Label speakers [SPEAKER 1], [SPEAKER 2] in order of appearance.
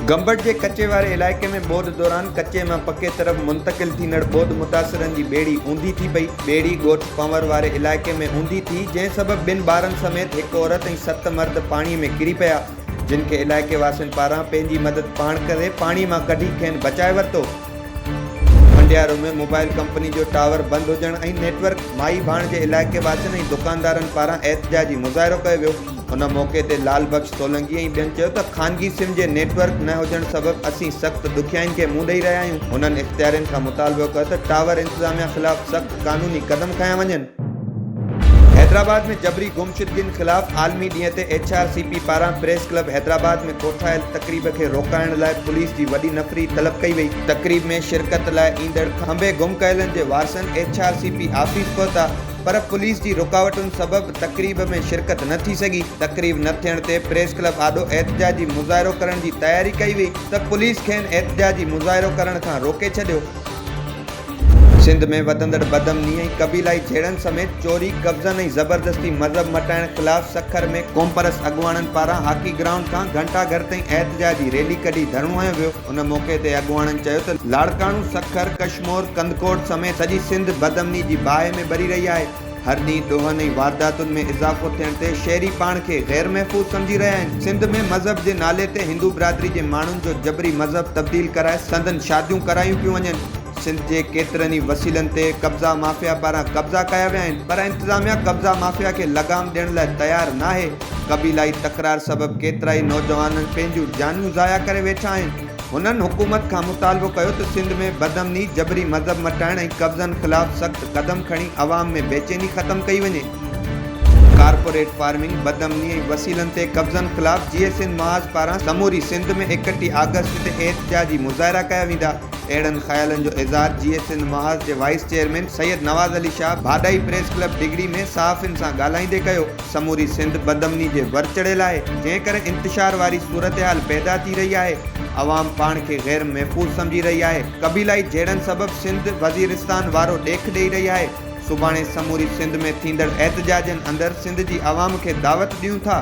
[SPEAKER 1] गंबट के कच्चे वारे इलाके में ॿोॾ दौरान कच्चे में पक्के तरफ़ मुंतकिल थींदड़ ॿोॾ मुतासिरनि जी ॿेड़ी ऊंधी थी पई। ॿेड़ी ॻोठ पंवर वारे इलाके में ऊंधी थी, जंहिं सबबि 2 ॿारनि समेत 1 औरत ऐं 7 मर्द पाणीअ में किरी पिया, जिन खे इलाइक़े वासियुनि पारां पंहिंजी मदद पाण करे पाणी मां कढी खेनि बचाए वरितो। मंडियारो में मोबाइल कंपनी जो टावर बंदि हुजण ऐं नेटवर्क माई भाण जे इलाइक़े वासियुनि ऐं दुकानदारनि पारां एहतिजाजी मुज़ाहिरो कयो वियो। उन मौक़े ते लाल बख्श सोलंकी ऐं ॿियनि चयो त ख़ानगी सिम जे नेटवर्क न हुजण सबबि असीं सख़्त ॾुखियाईनि खे मुंहुं ॾेई रहिया आहियूं। उन्हनि इख़्तियारियुनि खां मुतालबो कयो त टावर इंतिज़ामिया ख़िलाफ़ सख़्त क़ानूनी क़दम खयां वञनि। हैदराबाद में जबरी गुमशुदगियुनि ख़िलाफ़ आलमी ॾींहं ते HRCP पारां प्रेस क्लब हैदराबाद में कोठायल तक़रीब खे रोकाइण लाइ पुलिस जी वॾी नफ़री तलब कई वई। तक़रीब में शिरकत लाइ ईंदड़ खंबे गुम कयलनि जे वारसनि HRCP आफ़ीस पहुता, पर पुलिस जी रुकावटुनि सबबि तक़रीब में शिरकत न थी सघी। तक़रीब न थियण ते प्रेस क्लब आॾो एहतिजाजी मुज़ाहिरो करण जी तयारी कई वई त पुलिस खेनि एहतिजाजी मुज़ाहिरो करण खां रोके छॾियो। सिंध में वधंदड़ बदअमनी ऐं क़बीलाई झेड़नि समेत चोरी, कब्ज़नि ऐं ज़बरदस्ती मज़हब मटाइण ख़िलाफ़ सखर में क़ौमपरस्त अॻुवाणनि पारां हाकी ग्राउंड खां घंटाघर ताईं एहतिजाजी रैली कढी धरणो हयो वियो। उन मौक़े ते अॻुवाणनि चयो त लाड़काणू, सखर, कशमोर, कंदकोट समेत सॼी सिंध बदअमनी जी बाहि में ॿरी रही आहे। हर ॾींहुं ॾोहनि ऐं वारदातुनि में इज़ाफ़ो थियण ते शहरी पाण खे गैर महफ़ूज़ सम्झी रहिया आहिनि। सिंध में मज़हब जे नाले ते हिंदू बिरादरी जे माण्हुनि जो जबरी मज़हब तब्दील कराए संदन शादियूं करायूं पियूं वञनि। सिंध जे केतिरनि ई वसीलनि ते कब्ज़ा माफ़िया पारां कब्ज़ा कया विया आहिनि, पर इंतिज़ामिया कब्ज़ा माफ़िया खे लगाम ॾियण लाइ तयारु नाहे। क़बीलाई तकरार सबबि केतिरा ई नौजवान पंहिंजूं जानियूं ज़ाया करे वेठा आहिनि। हुननि हुकूमत खां मुतालबो कयो त सिंध में बदअमनी, जबरी मज़हब मटाइण ऐं कब्ज़नि ख़िलाफ़ सख़्त क़दम खणी अवाम में बेचैनी ख़तमु कई वञे। कारपोरेट फार्मिंग, बदअमनी ऐं वसीलनि ते कब्ज़नि ख़िलाफ़ GSN महाज़ पारां समूरी सिंध में 31 अगस्त ते एहतिजाजी मुज़ाहिरा कया वेंदा। अहिड़नि ख़्यालनि जो इज़हार GSN महाज़ जे वाइस चेयरमैन सैयद नवाज़ अली शाह भाॾाई प्रेस क्लब डिगरी में सहाफ़ियुनि सां ॻाल्हाईंदे कयो। समूरी सिंध बदअमनी जे वर चढ़ियल आहे, जंहिं करे इंतिशार वारी सूरतहाल पैदा थी रही आहे। अवाम पाण खे गैर महफ़ूज़ सम्झी रही आहे। क़बीलाई झेड़नि सबबि सिंध वज़ीरिस्तान वारो ॾेख ॾेई रही आहे। सुभाणे समूरी सिंध में थींदड़ एहतिजाजनि अंदरि सिंध जी अवाम खे दावत ॾियूं था।